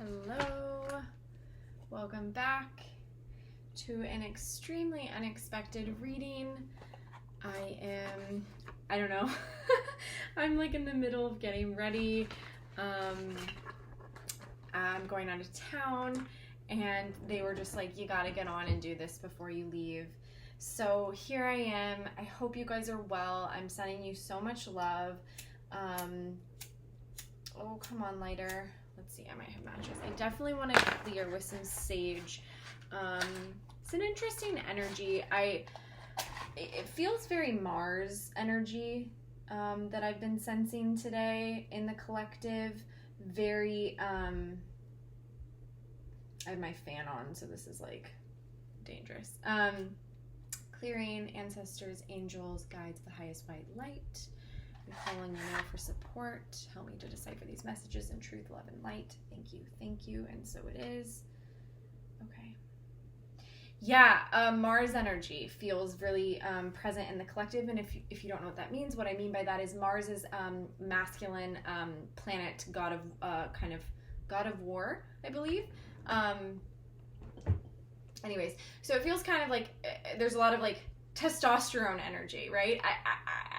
Hello, welcome back to an extremely unexpected reading. I don't know, I'm like in the middle of getting ready. I'm going out of town and they were just like, you gotta get on and do this before you leave. So here I am. I hope you guys are well. I'm sending you so much love. Oh, come on, lighter. Let's see, I might have matches. I definitely want to clear with some sage. It's an interesting energy. It feels very Mars energy that I've been sensing today in the collective. Very, I have my fan on, so this is like dangerous. Clearing, ancestors, angels, guides, the highest white light. I'm calling you now for support. Help me to decipher these messages in truth, love, and light. Thank you, and so it is. Okay. Yeah, Mars energy feels really present in the collective, and if you don't know what that means, what I mean by that is Mars is masculine planet, god of war, I believe. Anyways, so it feels kind of like there's a lot of like testosterone energy, right?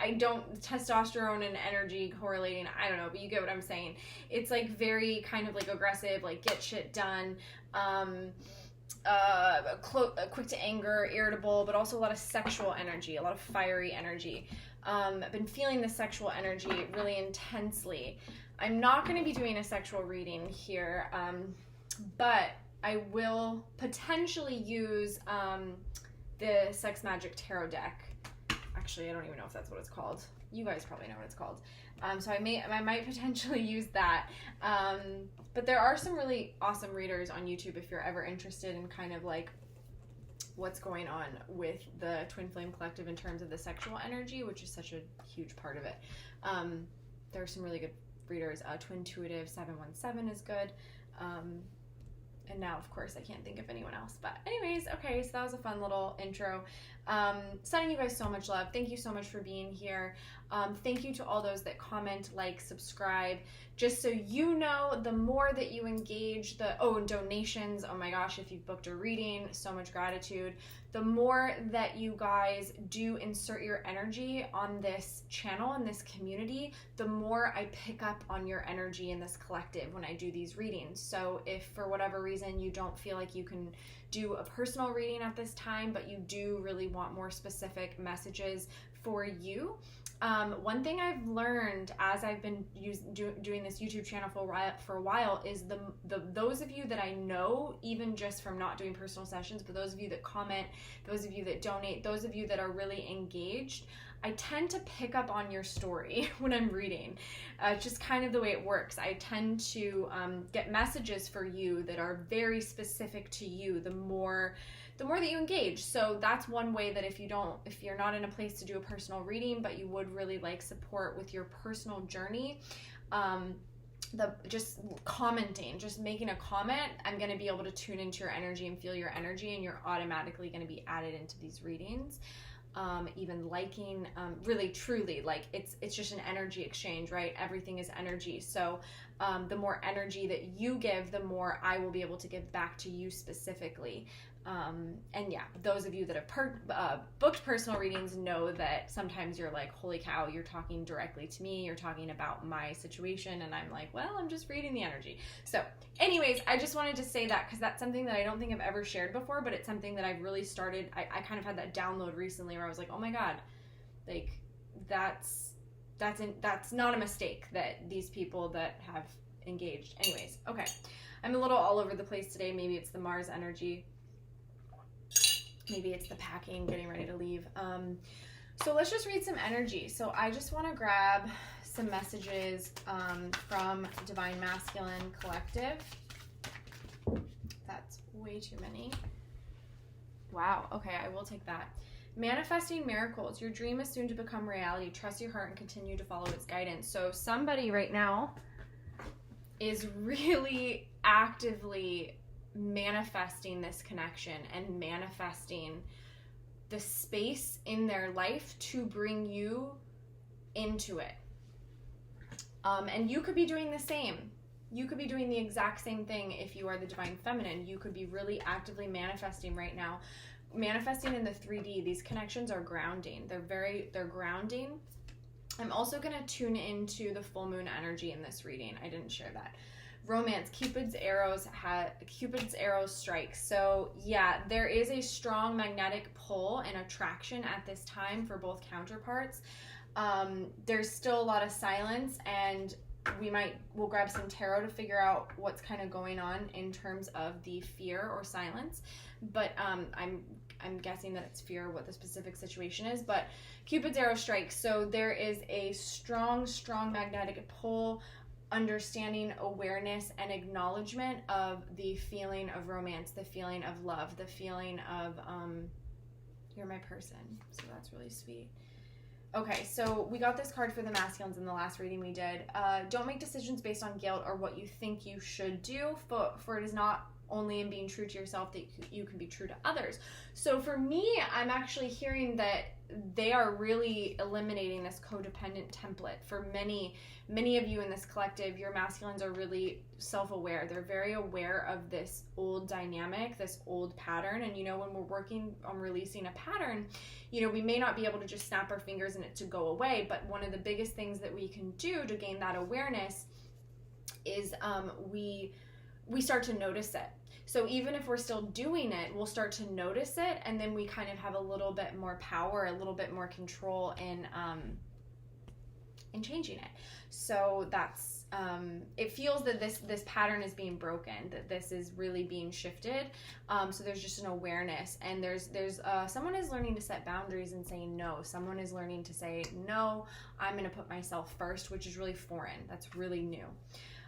I don't, testosterone and energy correlating, I don't know, but you get what I'm saying. It's like very kind of like aggressive, like get shit done, quick to anger, irritable, but also a lot of sexual energy, a lot of fiery energy. I've been feeling the sexual energy really intensely. I'm not going to be doing a sexual reading here, but I will potentially use the Sex Magic Tarot deck. Actually, I don't even know if that's what it's called. You guys probably know what it's called. So I might potentially use that. But there are some really awesome readers on YouTube if you're ever interested in kind of like what's going on with the Twin Flame Collective in terms of the sexual energy, which is such a huge part of it. There are some really good readers. Twintuitive 717 is good. And now, of course, I can't think of anyone else. But anyways, okay, so that was a fun little intro. Sending you guys so much love. Thank you so much for being here. Thank you to all those that comment, like, subscribe. Just so you know, the more that you engage donations, oh my gosh, if you've booked a reading, so much gratitude. The more that you guys do insert your energy on this channel, in this community, the more I pick up on your energy in this collective when I do these readings. So if for whatever reason you don't feel like you can do a personal reading at this time, but you do really want more specific messages for you, one thing I've learned as I've been doing this YouTube channel for a while is those of you that I know, even just from not doing personal sessions, but those of you that comment, those of you that donate, those of you that are really engaged, I tend to pick up on your story when I'm reading. Just kind of the way it works. I tend to get messages for you that are very specific to you the more that you engage. So that's one way that if you're not in a place to do a personal reading, but you would really like support with your personal journey, just commenting, just making a comment, I'm going to be able to tune into your energy and feel your energy, and you're automatically going to be added into these readings. Even liking, really truly, like it's just an energy exchange, right? Everything is energy. So the more energy that you give, the more I will be able to give back to you specifically. And yeah, those of you that have booked personal readings know that sometimes you're like, holy cow, you're talking directly to me, you're talking about my situation, and I'm like, well, I'm just reading the energy. So anyways, I just wanted to say that because that's something that I don't think I've ever shared before, but it's something that I've really started, I kind of had that download recently where I was like, oh my God, like that's not a mistake that these people that have engaged. Anyways, okay, I'm a little all over the place today. Maybe it's the Mars energy. Maybe it's the packing, getting ready to leave. So let's just read some energy. So I just want to grab some messages from Divine Masculine Collective. That's way too many. Wow. Okay, I will take that. Manifesting miracles. Your dream is soon to become reality. Trust your heart and continue to follow its guidance. So somebody right now is really actively manifesting this connection and manifesting the space in their life to bring you into it. And you could be doing the same. You could be doing the exact same thing if you are the divine feminine. You could be really actively manifesting right now. Manifesting in the 3D, these connections are grounding. They're grounding. I'm also going to tune into the full moon energy in this reading. I didn't share that. Romance, Cupid's arrows strike. So yeah, there is a strong magnetic pull and attraction at this time for both counterparts. There's still a lot of silence, and we'll grab some tarot to figure out what's kind of going on in terms of the fear or silence. But I'm guessing that it's fear, what the specific situation is. But Cupid's arrow strikes. So there is a strong magnetic pull, understanding, awareness, and acknowledgement of the feeling of romance, the feeling of love, the feeling of you're my person. So that's really sweet. Okay, so we got this card for the masculines in the last reading we did. Don't make decisions based on guilt or what you think you should do, for it is not only in being true to yourself that you can be true to others. So for me, I'm actually hearing that they are really eliminating this codependent template. For many of you in this collective, your masculines are really self-aware. They're very aware of this old dynamic, this old pattern. And when we're working on releasing a pattern, we may not be able to just snap our fingers and it to go away. But one of the biggest things that we can do to gain that awareness is we start to notice it. So even if we're still doing it, we'll start to notice it, and then we kind of have a little bit more power, a little bit more control in changing it. So that's it feels that this pattern is being broken, that this is really being shifted. So there's just an awareness, and there's someone is learning to set boundaries and say no. Someone is learning to say no. I'm going to put myself first, which is really foreign. That's really new.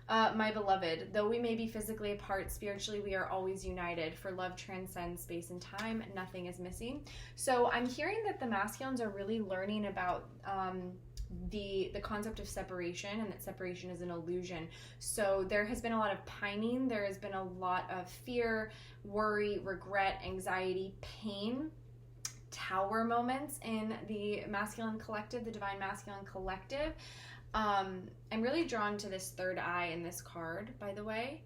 My beloved, though we may be physically apart, spiritually we are always united. For love transcends space and time. Nothing is missing. So I'm hearing that the masculines are really learning about the concept of separation, and that separation is an illusion. So there has been a lot of pining. There has been a lot of fear, worry, regret, anxiety, pain, tower moments in the masculine collective, the divine masculine collective. I'm really drawn to this third eye in this card, by the way.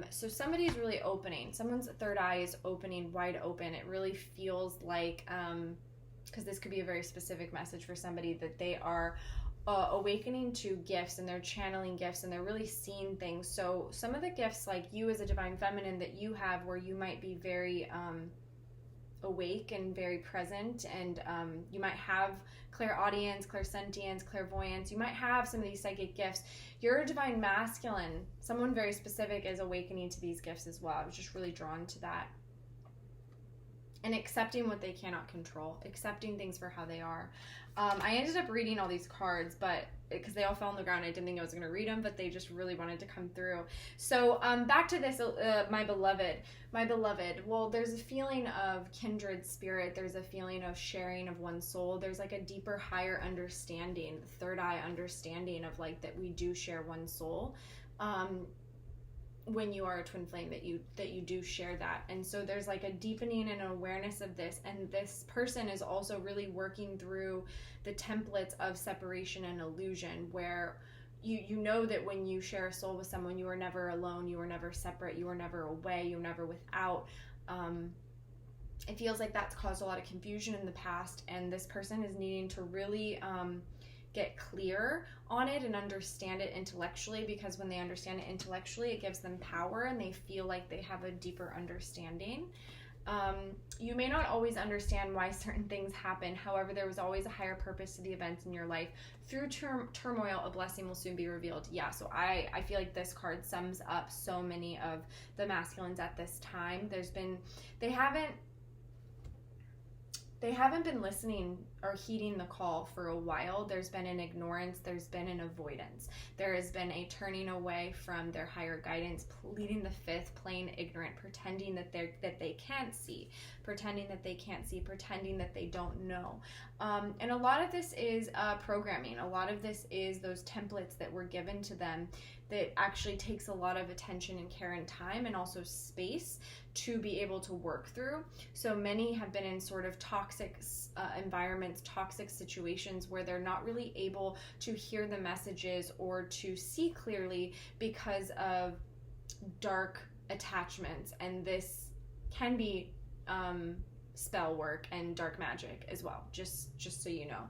So somebody's really opening. Someone's third eye is opening wide open. It really feels like, because this could be a very specific message for somebody, that they are awakening to gifts, and they're channeling gifts, and they're really seeing things. So some of the gifts, like you as a divine feminine, that you have, where you might be very awake and very present, and you might have clairaudience, clairsentience, clairvoyance. You might have some of these psychic gifts. You're a divine masculine. Someone very specific is awakening to these gifts as well. I was just really drawn to that. And accepting what they cannot control, accepting things for how they are. I ended up reading all these cards, but because they all fell on the ground, I didn't think I was going to read them, but they just really wanted to come through. So back to this, my beloved. Well, there's a feeling of kindred spirit. There's a feeling of sharing of one's soul. There's like a deeper, higher understanding, the third eye understanding of like that we do share one soul. When you are a twin flame, that you do share that. And so there's like a deepening and awareness of this, and this person is also really working through the templates of separation and illusion, where you know that when you share a soul with someone, you are never alone, you are never separate, you are never away, you're never without. It feels like that's caused a lot of confusion in the past, and this person is needing to really get clear on it and understand it intellectually, because when they understand it intellectually, it gives them power, and they feel like they have a deeper understanding. You may not always understand why certain things happen. However, there was always a higher purpose to the events in your life. Through turmoil, a blessing will soon be revealed. Yeah, so I feel like this card sums up so many of the masculines at this time. They haven't been listening or heeding the call for a while. There's been an ignorance. There's been an avoidance. There has been a turning away from their higher guidance, pleading the fifth, playing ignorant, pretending that they can't see, pretending that they can't see, pretending that they don't know. And a lot of this is programming. A lot of this is those templates that were given to them that actually takes a lot of attention and care and time, and also space to be able to work through. So many have been in sort of toxic environments influence, toxic situations where they're not really able to hear the messages or to see clearly because of dark attachments. And this can be spell work and dark magic as well, just so you know.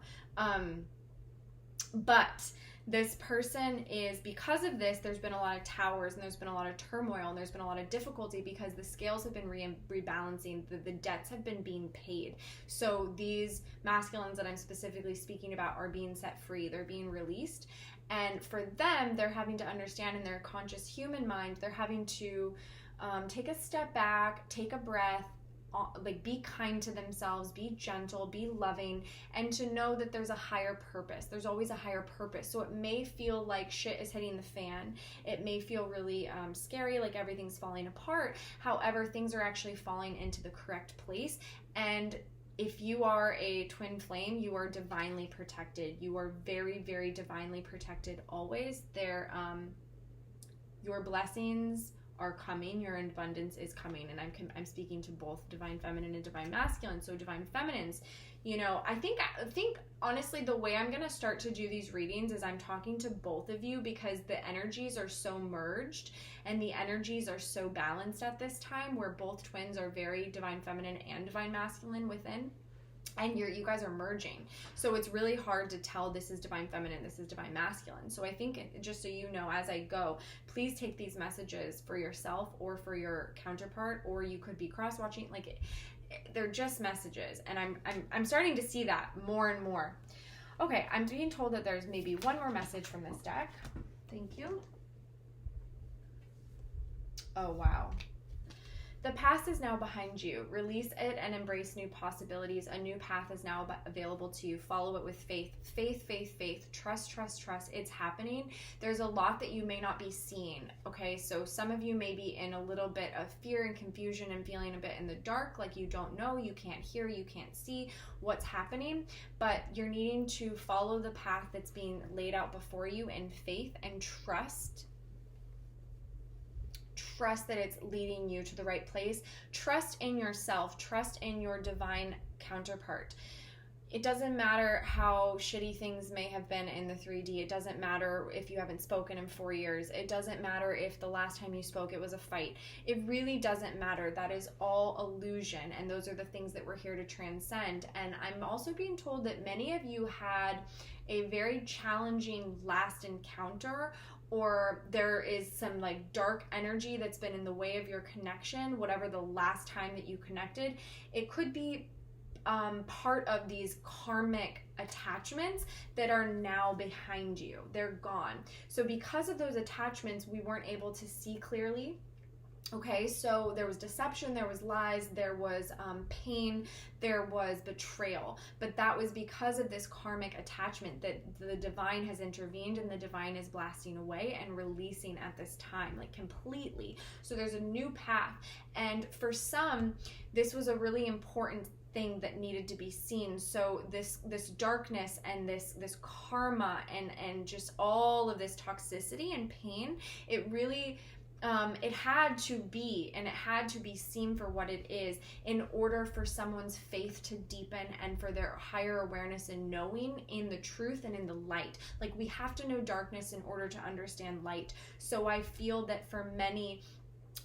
But this person is, because of this, there's been a lot of towers and there's been a lot of turmoil and there's been a lot of difficulty because the scales have been rebalancing, the debts have been being paid. So these masculines that I'm specifically speaking about are being set free, they're being released. And for them, they're having to understand in their conscious human mind, they're having to take a step back, take a breath, like be kind to themselves, be gentle, be loving, and to know that there's a higher purpose. There's always a higher purpose. So it may feel like shit is hitting the fan. It may feel really scary, like everything's falling apart. However, things are actually falling into the correct place. And if you are a twin flame, you are divinely protected. You are very, very divinely protected always. Your blessings are coming, your abundance is coming, and I'm speaking to both divine feminine and divine masculine. So divine feminines, you know, I think honestly the way I'm gonna start to do these readings is I'm talking to both of you, because the energies are so merged and the energies are so balanced at this time, where both twins are very divine feminine and divine masculine within. And you guys are merging. So it's really hard to tell this is divine feminine, this is divine masculine. So I think, just so you know, as I go, please take these messages for yourself or for your counterpart, or you could be cross-watching. Like, they're just messages. And I'm starting to see that more and more. Okay, I'm being told that there's maybe one more message from this deck. Thank you. Oh, wow. The past is now behind you. Release it and embrace new possibilities. A new path is now available to you. Follow it with faith. Faith, faith, faith. Trust, trust, trust. It's happening. There's a lot that you may not be seeing, okay? So some of you may be in a little bit of fear and confusion and feeling a bit in the dark, like you don't know, you can't hear, you can't see what's happening, but you're needing to follow the path that's being laid out before you in faith and trust that it's leading you to the right place. Trust in yourself. Trust in your divine counterpart. It doesn't matter how shitty things may have been in the 3D. It doesn't matter if you haven't spoken in 4 years. It doesn't matter if the last time you spoke it was a fight. It really doesn't matter. That is all illusion, and those are the things that we're here to transcend. And I'm also being told that many of you had a very challenging last encounter, or there is some like dark energy that's been in the way of your connection, whatever the last time that you connected. It could be part of these karmic attachments that are now behind you. They're gone. So because of those attachments, we weren't able to see clearly. Okay, so there was deception, there was lies, there was pain, there was betrayal. But that was because of this karmic attachment that the divine has intervened, and the divine is blasting away and releasing at this time, like completely. So there's a new path. And for some, this was a really important thing that needed to be seen. So this darkness and this karma and just all of this toxicity and pain, it really it had to be, and it had to be seen for what it is, in order for someone's faith to deepen and for their higher awareness and knowing in the truth and in the light. Like, we have to know darkness in order to understand light. So I feel that for many,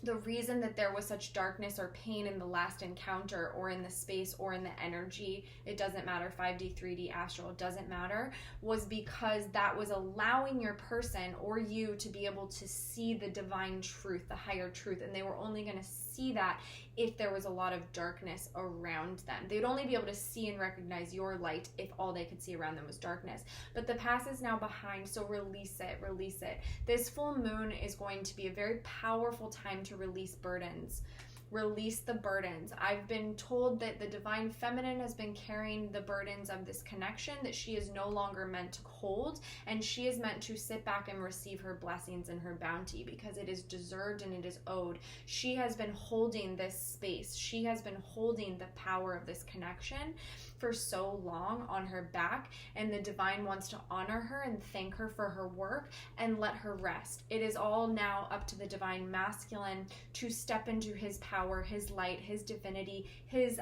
the reason that there was such darkness or pain in the last encounter, or in the space, or in the energy, it doesn't matter, 5D, 3D, astral, it doesn't matter, was because that was allowing your person or you to be able to see the divine truth, the higher truth, and they were only going to see that if there was a lot of darkness around them. They'd only be able to see and recognize your light if all they could see around them was darkness. But the past is now behind, so release it, release it. This full moon is going to be a very powerful time to release burdens. Release the burdens. I've been told that the divine feminine has been carrying the burdens of this connection that she is no longer meant to hold, and she is meant to sit back and receive her blessings and her bounty, because it is deserved and it is owed. She has been holding this space. She has been holding the power of this connection for so long on her back, and the divine wants to honor her and thank her for her work and let her rest. It is all now up to the divine masculine to step into his power, his light, his divinity, his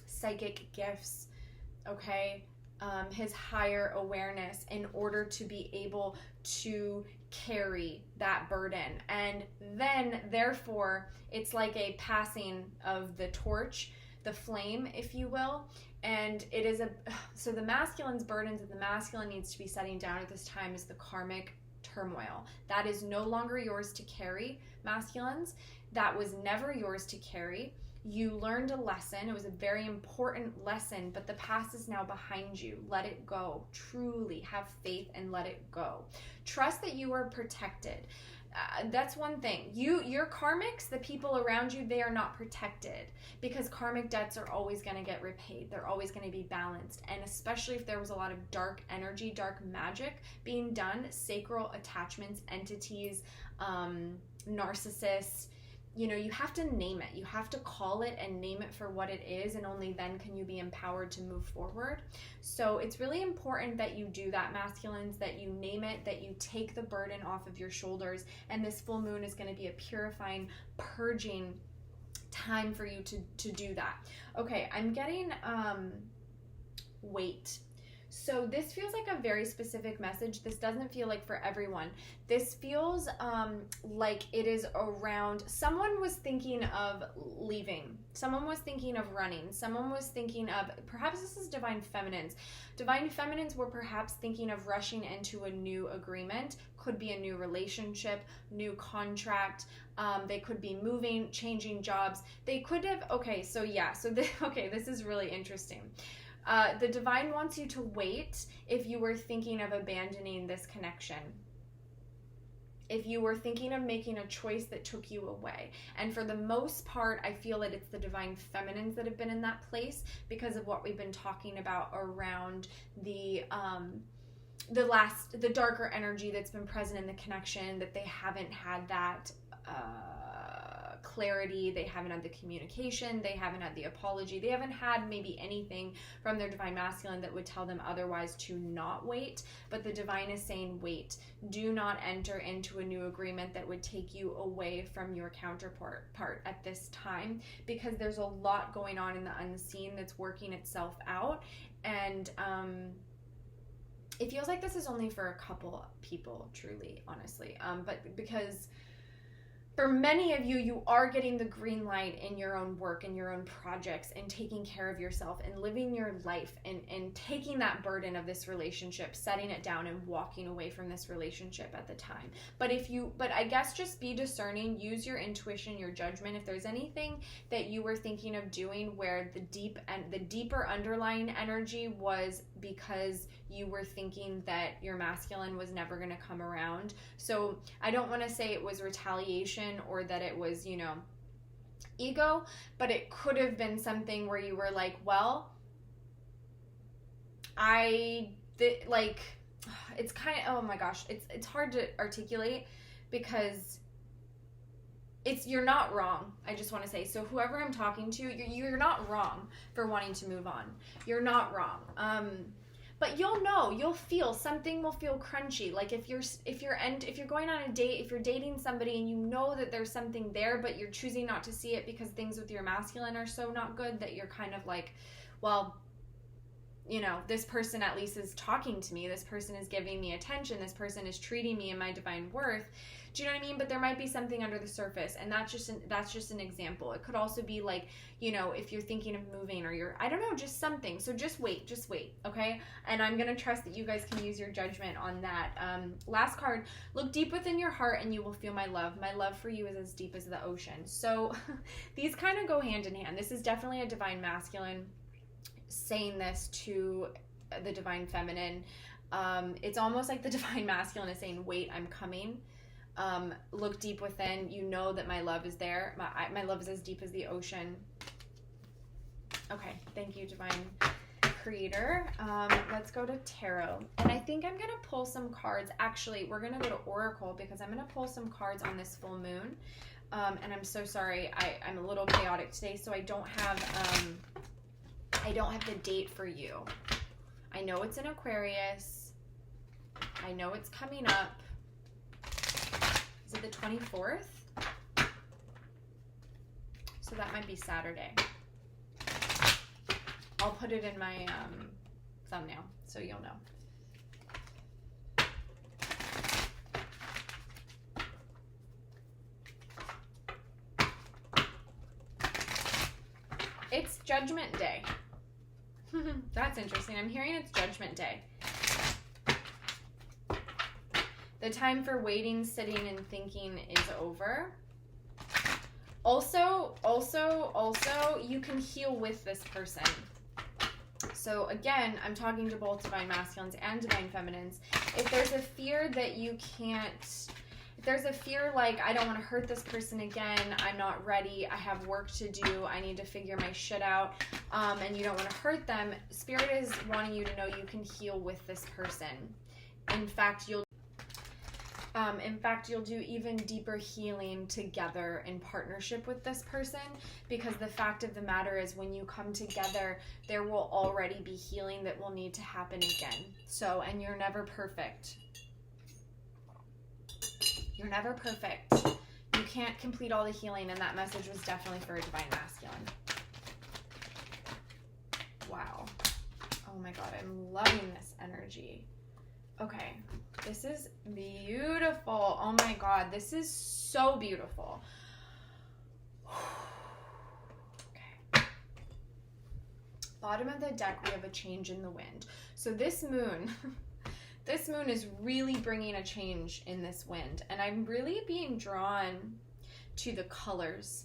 psychic gifts, okay? His higher awareness in order to be able to carry that burden. And then, therefore, it's like a passing of the torch, the flame, if you will. And it is so the masculine's burdens that the masculine needs to be setting down at this time is the karmic turmoil. That is no longer yours to carry, masculines. That was never yours to carry. You learned a lesson. It was a very important lesson, but the past is now behind you. Let it go. Truly have faith and let it go. Trust that you are protected. That's one thing. Your karmics, the people around you, they are not protected, because karmic debts are always going to get repaid. They're always going to be balanced. And especially if there was a lot of dark energy, dark magic being done, sacral attachments, entities, narcissists, you know, you have to name it. You have to call it and name it for what it is, and only then can you be empowered to move forward. So it's really important that you do that, masculines, that you name it, that you take the burden off of your shoulders. And this full moon is going to be a purifying, purging time for you to do that. Okay, I'm getting weight. So this feels like a very specific message. This doesn't feel like for everyone. This feels like it is around, someone was thinking of leaving. Someone was thinking of running. Someone was thinking of, perhaps this is divine feminines. Divine feminines were perhaps thinking of rushing into a new agreement. Could be a new relationship, new contract. They could be moving, changing jobs. They could have, okay, so yeah. So this is really interesting. The divine wants you to wait if you were thinking of abandoning this connection. If you were thinking of making a choice that took you away. And for the most part, I feel that it's the divine feminines that have been in that place because of what we've been talking about around the darker energy that's been present in the connection, that they haven't had that clarity, they haven't had the communication, they haven't had the apology, they haven't had maybe anything from their divine masculine that would tell them otherwise to not wait. But the divine is saying wait. Do not enter into a new agreement that would take you away from your counterpart at this time, because there's a lot going on in the unseen that's working itself out. And it feels like this is only for a couple people, truly, honestly, but because for many of you, you are getting the green light in your own work and your own projects and taking care of yourself and living your life and taking that burden of this relationship, setting it down and walking away from this relationship at the time. But I guess just be discerning, use your intuition, your judgment. If there's anything that you were thinking of doing where the deeper underlying energy was because you were thinking that your masculine was never going to come around. So I don't want to say it was retaliation or that it was, ego, but it could have been something where you were like, well, it's kind of, oh my gosh, it's hard to articulate because you're not wrong. I just want to say, so whoever I'm talking to, you're not wrong for wanting to move on. You're not wrong. But you'll feel something will feel crunchy. Like if you're going on a date, if you're dating somebody and you know that there's something there, but you're choosing not to see it because things with your masculine are so not good that you're kind of like, well, this person at least is talking to me. This person is giving me attention. This person is treating me in my divine worth. Do you know what I mean? But there might be something under the surface, and that's just an example. It could also be like, if you're thinking of moving or I don't know, just something. So just wait, okay? And I'm going to trust that you guys can use your judgment on that. Last card, look deep within your heart and you will feel my love. My love for you is as deep as the ocean. So these kind of go hand in hand. This is definitely a divine masculine saying this to the divine feminine. It's almost like the divine masculine is saying, wait, I'm coming. Look deep within. You know that my love is there. My love is as deep as the ocean. Okay, thank you, divine creator. Let's go to tarot. And I think I'm going to pull some cards. Actually, we're going to go to oracle because I'm going to pull some cards on this full moon. And I'm so sorry. I'm a little chaotic today, so I don't have the date for you. I know it's in Aquarius. I know it's coming up. Is it the 24th? So that might be Saturday. I'll put it in my thumbnail so you'll know. It's Judgment Day. That's interesting. I'm hearing it's Judgment Day. The time for waiting, sitting, and thinking is over. Also, you can heal with this person. So again, I'm talking to both Divine Masculines and Divine Feminines. If there's a fear that you can't, if there's a fear like, I don't want to hurt this person again, I'm not ready, I have work to do, I need to figure my shit out, and you don't want to hurt them, Spirit is wanting you to know you can heal with this person. In fact, you'll do even deeper healing together in partnership with this person, because the fact of the matter is when you come together, there will already be healing that will need to happen again. So, and you're never perfect. You're never perfect. You can't complete all the healing, and that message was definitely for a Divine Masculine. Wow. Oh my God, I'm loving this energy. Okay, this is beautiful. Oh my God, this is so beautiful. Okay. Bottom of the deck, we have a change in the wind. So this moon, this moon is really bringing a change in this wind. And I'm really being drawn to the colors.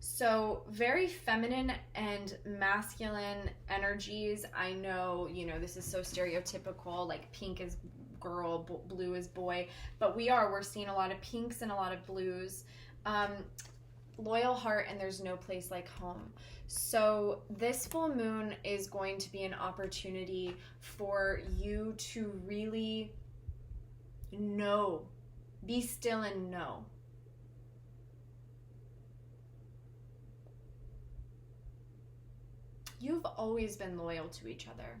So very feminine and masculine energies. I know, this is so stereotypical, like pink is girl, blue is boy, but we're seeing a lot of pinks and a lot of blues. Loyal heart, and there's no place like home. So this full moon is going to be an opportunity for you to really know, be still and know. You've always been loyal to each other,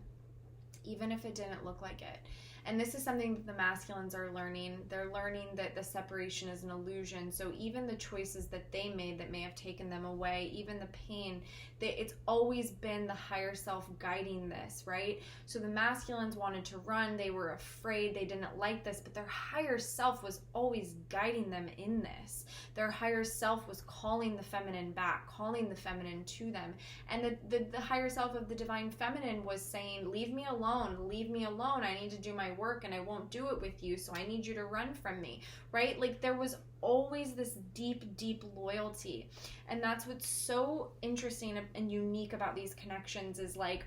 even if it didn't look like it. And this is something that the masculines are learning. They're learning that the separation is an illusion. So even the choices that they made that may have taken them away, even the pain, it's always been the higher self guiding this, right? So the masculines wanted to run. They were afraid. They didn't like this, but their higher self was always guiding them in this. Their higher self was calling the feminine back, calling the feminine to them. And the higher self of the Divine Feminine was saying, leave me alone, I need to do my work and I won't do it with you, so I need you to run from me, right? Like there was always this deep loyalty. And that's what's so interesting and unique about these connections is like,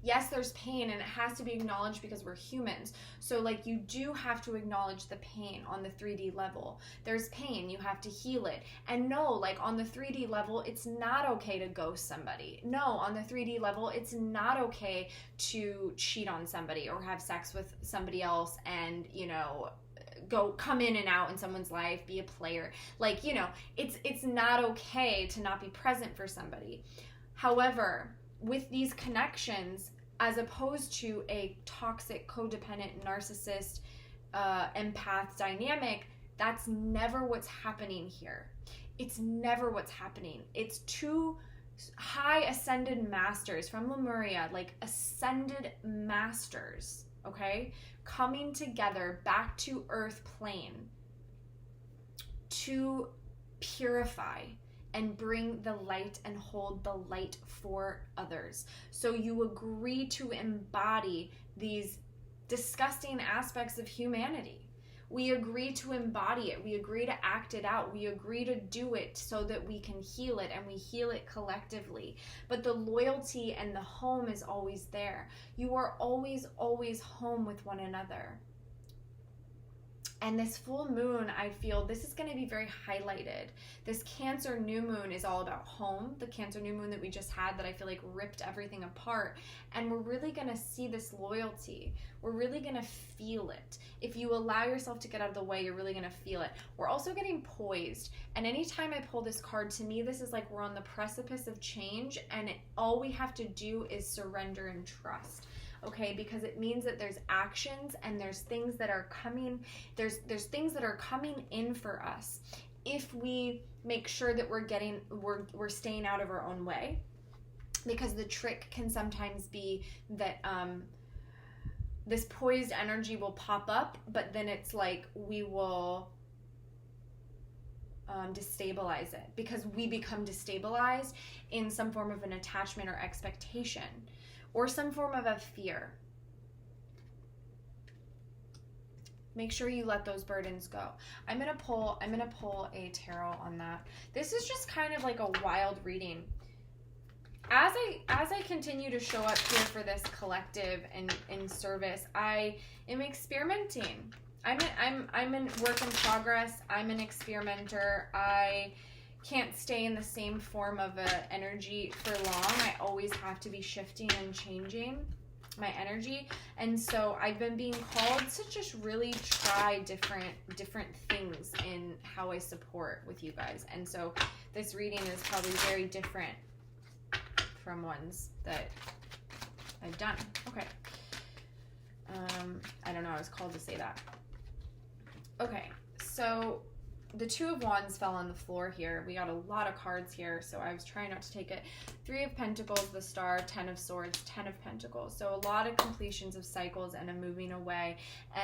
yes, there's pain and it has to be acknowledged because we're humans. So like you do have to acknowledge the pain on the 3D level. There's pain, you have to heal it. And no, like on the 3D level, it's not okay to ghost somebody. No, on the 3D level, it's not okay to cheat on somebody or have sex with somebody else and, come in and out in someone's life, be a player. Like, it's not okay to not be present for somebody. However, with these connections, as opposed to a toxic, codependent, narcissist, empath dynamic, that's never what's happening here. It's never what's happening. It's two high ascended masters from Lemuria, like ascended masters, okay, coming together back to earth plane to purify and bring the light and hold the light for others. So you agree to embody these disgusting aspects of humanity. We agree to embody it. We agree to act it out. We agree to do it so that we can heal it, and we heal it collectively. But the loyalty and the home is always there. You are always home with one another. And this full moon, I feel this is going to be very highlighted. This Cancer new moon is all about home. The Cancer new moon that we just had that I feel like ripped everything apart. And we're really going to see this loyalty. We're really going to feel it. If you allow yourself to get out of the way, you're really going to feel it. We're also getting poised. And anytime I pull this card, to me, this is like we're on the precipice of change. And all we have to do is surrender and trust. Okay, because it means that there's actions and there's things that are coming, there's things that are coming in for us if we make sure that we're staying out of our own way. because the trick can sometimes be that this poised energy will pop up, but then it's like we will destabilize it, because we become destabilized in some form of an attachment or expectation or some form of a fear. Make sure you let those burdens go. I'm gonna pull a tarot on that. This is just kind of like a wild reading. As I continue to show up here for this collective and in service, I am experimenting. I'm in work in progress. I'm an experimenter. I can't stay in the same form of a energy for long. I always have to be shifting and changing my energy, and so I've been being called to just really try different things in how I support with you guys. And so this reading is probably very different from ones that I've done. Okay. I don't know, I was called to say that. Okay, so the Two of Wands fell on the floor here. We got a lot of cards here, so I was trying not to take it. Three of Pentacles, the Star, Ten of Swords, Ten of Pentacles. So a lot of completions of cycles and a moving away,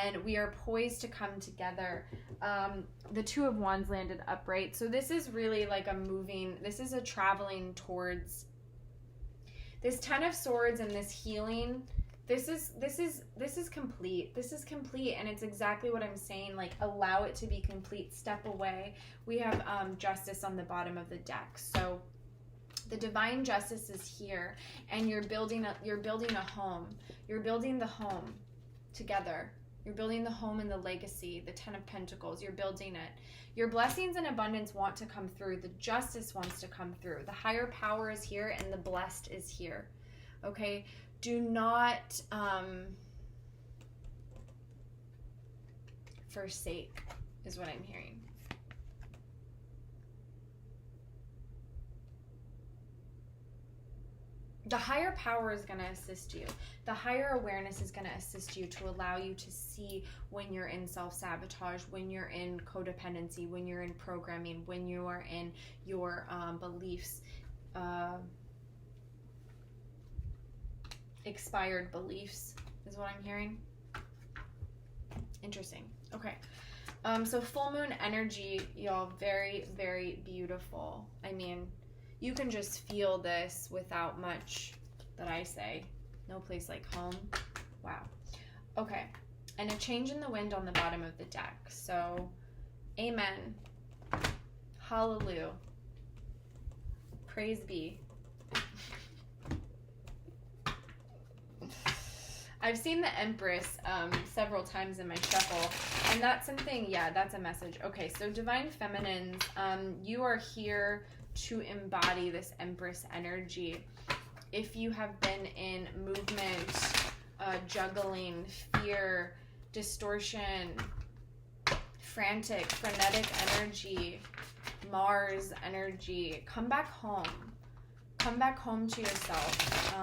and we are poised to come together. The Two of Wands landed upright, so this is really like a moving, this is a traveling towards this Ten of Swords and this healing. This is complete. This is complete, and it's exactly what I'm saying. Like, allow it to be complete. Step away. We have Justice on the bottom of the deck. So the divine justice is here, and you're building a home. You're building the home together. You're building the home and the legacy. The Ten of Pentacles. You're building it. Your blessings and abundance want to come through. The justice wants to come through. The higher power is here, and the blessed is here. Okay. Do not forsake, is what I'm hearing. The higher power is going to assist you. The higher awareness is going to assist you to allow you to see when you're in self-sabotage, when you're in codependency, when you're in programming, when you are in your beliefs, expired beliefs is what I'm hearing. Interesting. Okay. So full moon energy, y'all, very, very beautiful. I mean, you can just feel this without much that I say. No place like home. Wow. Okay. And a change in the wind on the bottom of the deck. So, amen. Hallelujah. Praise be. I've seen the Empress several times in my shuffle, and that's something, yeah, that's a message. Okay, so Divine Feminines, you are here to embody this Empress energy. If you have been in movement, juggling, fear, distortion, frantic, frenetic energy, Mars energy, come back home. Come back home to yourself.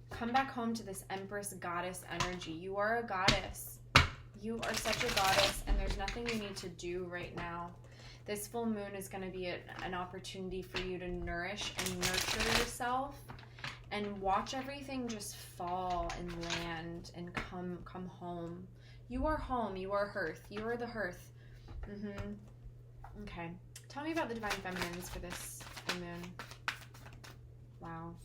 Come back home to this Empress goddess energy. You are a goddess. You are such a goddess, and there's nothing you need to do right now. This full moon is going to be an opportunity for you to nourish and nurture yourself and watch everything just fall and land and come home. You are home. You are hearth. You are the hearth. Okay. Tell me about the Divine Feminines for this full moon. Wow.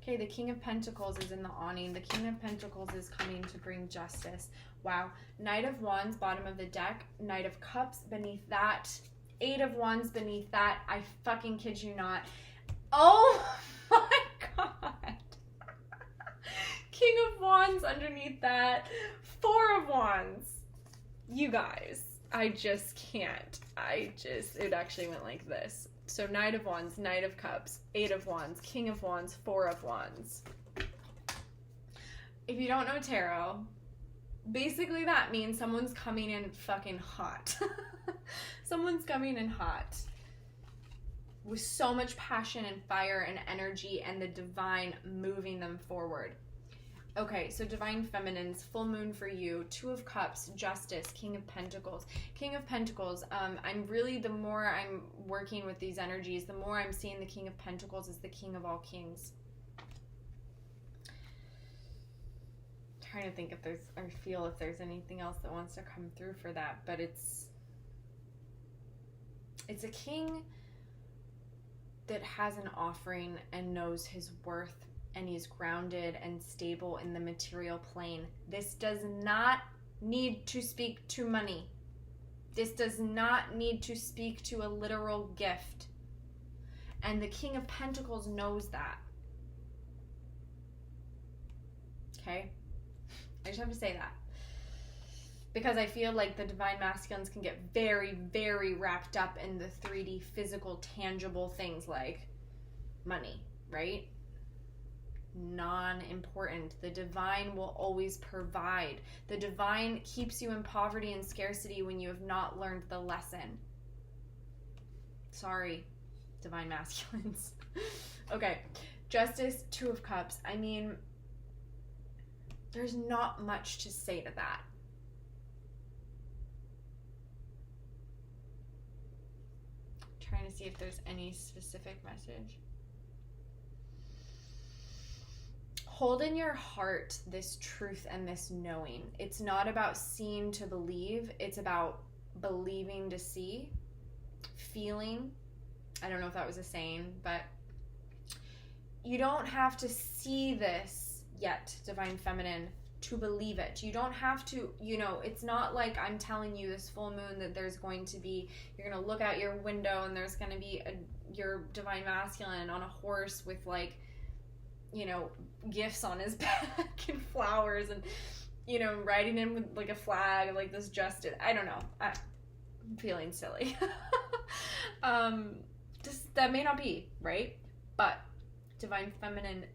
Okay, the King of Pentacles is in the awning. The King of Pentacles is coming to bring justice. Wow. Knight of Wands, bottom of the deck. Knight of Cups beneath that. Eight of Wands beneath that. I fucking kid you not. Oh my god. King of Wands underneath that. Four of Wands. You guys, I just can't. It actually went like this. So Knight of Wands, Knight of Cups, Eight of Wands, King of Wands, Four of Wands. If you don't know tarot, basically that means someone's coming in fucking hot. Someone's coming in hot with so much passion and fire and energy and the divine moving them forward. Okay, so Divine Feminines, full moon for you, Two of Cups, Justice, King of Pentacles. King of Pentacles, I'm really, the more I'm working with these energies, the more I'm seeing the King of Pentacles as the King of all kings. Trying to think if there's, or feel if there's anything else that wants to come through for that, but it's a king that has an offering and knows his worth, and he's grounded and stable in the material plane. This does not need to speak to money. This does not need to speak to a literal gift. And the King of Pentacles knows that. Okay? I just have to say that. Because I feel like the Divine Masculines can get very, very wrapped up in the 3D physical, tangible things like money, right? Non-important. The divine will always provide. The divine keeps you in poverty and scarcity when you have not learned the lesson. Sorry, Divine Masculines. Okay, Justice, Two of Cups. I mean, there's not much to say to that. Trying to see if there's any specific message. Hold in your heart this truth and this knowing. It's not about seeing to believe. It's about believing to see, feeling. I don't know if that was a saying, but you don't have to see this yet, Divine Feminine, to believe it. You don't have to, you know, it's not like I'm telling you this full moon that there's going to be, you're going to look out your window and there's going to be your Divine Masculine on a horse with like, you know, gifts on his back and flowers and, you know, riding in with like a flag, like this justice. I don't know. I'm feeling silly. Just that may not be, right? But Divine Feminine,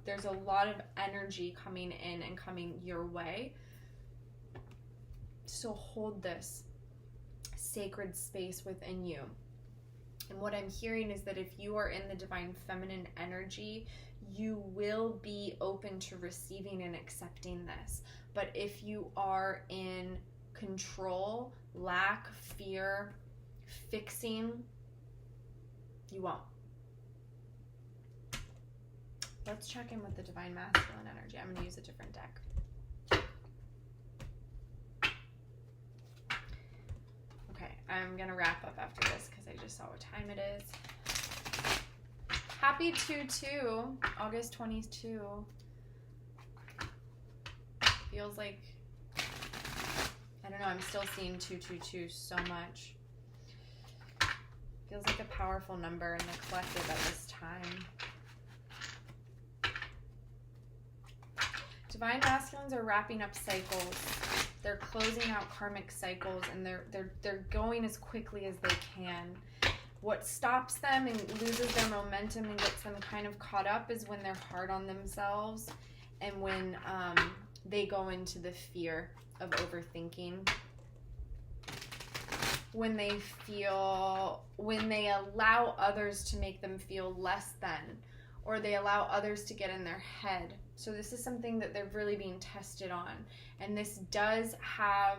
there's a lot of energy coming in and coming your way. So hold this sacred space within you. And what I'm hearing is that if you are in the Divine Feminine energy, you will be open to receiving and accepting this. But if you are in control, lack, fear, fixing, you won't. Let's check in with the Divine Masculine energy. I'm going to use a different deck. Okay, I'm going to wrap up after this because I just saw what time it is. Happy 2/2, August 22. Feels like, I don't know, I'm still seeing 222 so much. Feels like a powerful number in the collective at this time. Divine Masculines are wrapping up cycles. They're closing out karmic cycles, and they're going as quickly as they can. What stops them and loses their momentum and gets them kind of caught up is when they're hard on themselves and when they go into the fear of overthinking. When they allow others to make them feel less than, or they allow others to get in their head. So this is something that they're really being tested on. And this does have,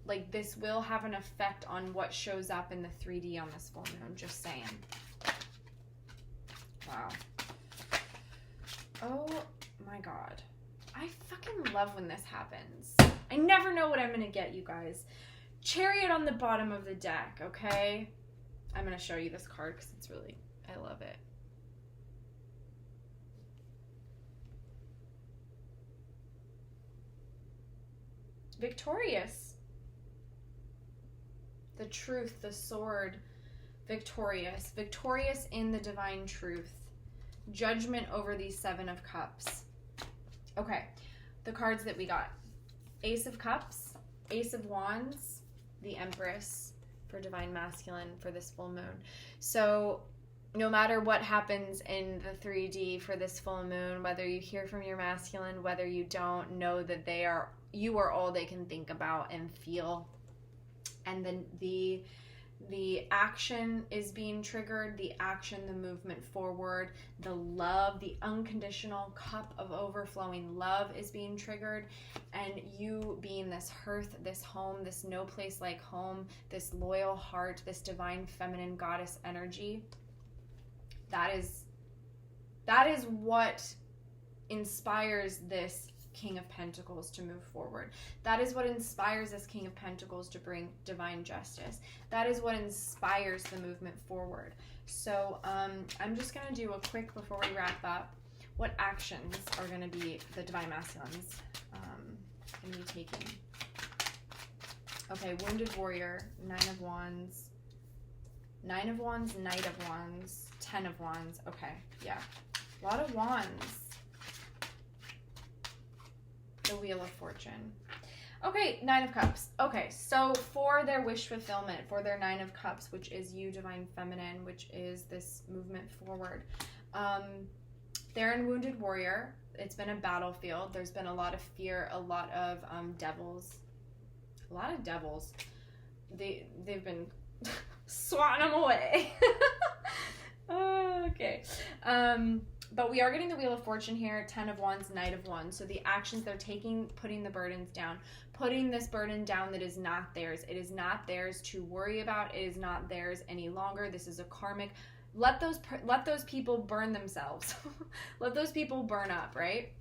like, this will have an effect on what shows up in the 3D on this full moon, just saying. Wow. Oh my God. I fucking love when this happens. I never know what I'm gonna get, you guys. Chariot on the bottom of the deck, okay? I'm gonna show you this card because it's really, I love it. Victorious. The truth, the sword, victorious. Victorious in the divine truth. Judgment over these 7 of Cups. Okay, the cards that we got. Ace of Cups, Ace of Wands, the Empress for Divine Masculine for this full moon. So no matter what happens in the 3D for this full moon, whether you hear from your masculine, whether you don't, know that you are all they can think about and feel. And then the The action is being triggered, the action, the movement forward, the love, the unconditional cup of overflowing love is being triggered. And you being this hearth, this home, this no place like home, this loyal heart, this divine feminine goddess energy, that is what inspires this King of Pentacles to move forward. That is what inspires this King of Pentacles to bring divine justice. That is what inspires the movement forward. So I'm just going to do a quick, before we wrap up, what actions are going to be the divine masculines going to be taking. Okay, Wounded Warrior, 9 of Wands, 9 of Wands, Knight of Wands, 10 of Wands. Okay, yeah, a lot of Wands. The Wheel of Fortune. Okay, 9 of Cups. Okay, so for their wish fulfillment, for their 9 of Cups, which is you, divine feminine, which is this movement forward, they're in Wounded Warrior. It's been a battlefield. There's been a lot of fear, a lot of devils. A lot of devils. They've been swatting them away. Okay. But we are getting the Wheel of Fortune here, 10 of Wands, Knight of Wands. So the actions they're taking, putting the burdens down, putting this burden down that is not theirs. It is not theirs to worry about. It is not theirs any longer. This is a karmic. Let those people burn themselves. Let those people burn up, right?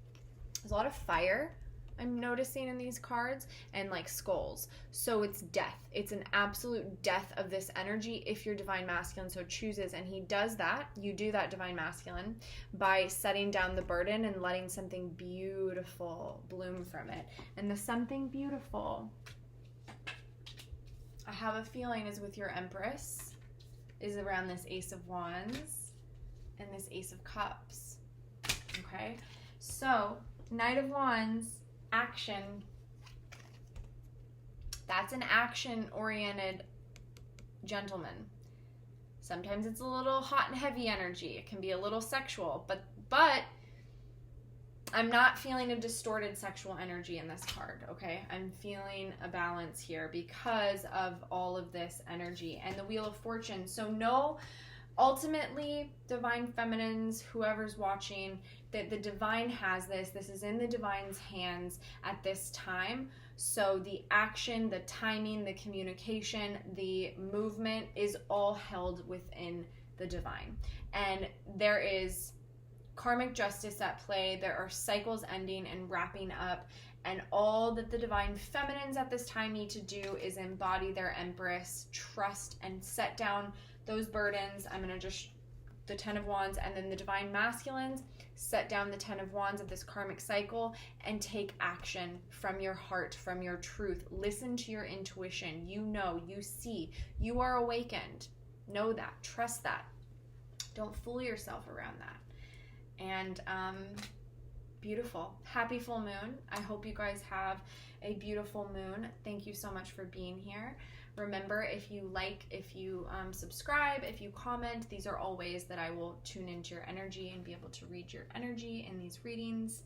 There's a lot of fire I'm noticing in these cards, and like skulls. So it's death. It's an absolute death of this energy if your divine masculine so chooses. And he does that. You do that, divine masculine, by setting down the burden and letting something beautiful bloom from it. And the something beautiful, I have a feeling, is with your Empress, is around this Ace of Wands and this Ace of Cups. Okay? So, Knight of Wands, action. That's an action-oriented gentleman. Sometimes it's a little hot and heavy energy. It can be a little sexual, but I'm not feeling a distorted sexual energy in this card, okay? I'm feeling a balance here because of all of this energy and the Wheel of Fortune. So no, ultimately, divine feminines, whoever's watching, that the divine has this. This is in the divine's hands at this time. So the action, the timing, the communication, the movement is all held within the divine. And there is karmic justice at play. There are cycles ending and wrapping up. And all that the divine feminines at this time need to do is embody their Empress, trust, and set down those burdens. I'm going to just, the 10 of Wands, and then the divine masculines, set down the 10 of Wands of this karmic cycle and take action from your heart, from your truth. Listen to your intuition. You know, you see, you are awakened. Know that, trust that. Don't fool yourself around that. And beautiful. Happy full moon. I hope you guys have a beautiful moon. Thank you so much for being here. Remember, if you like, if you subscribe, if you comment, these are all ways that I will tune into your energy and be able to read your energy in these readings.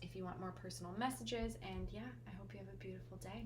If you want more personal messages, and yeah, I hope you have a beautiful day.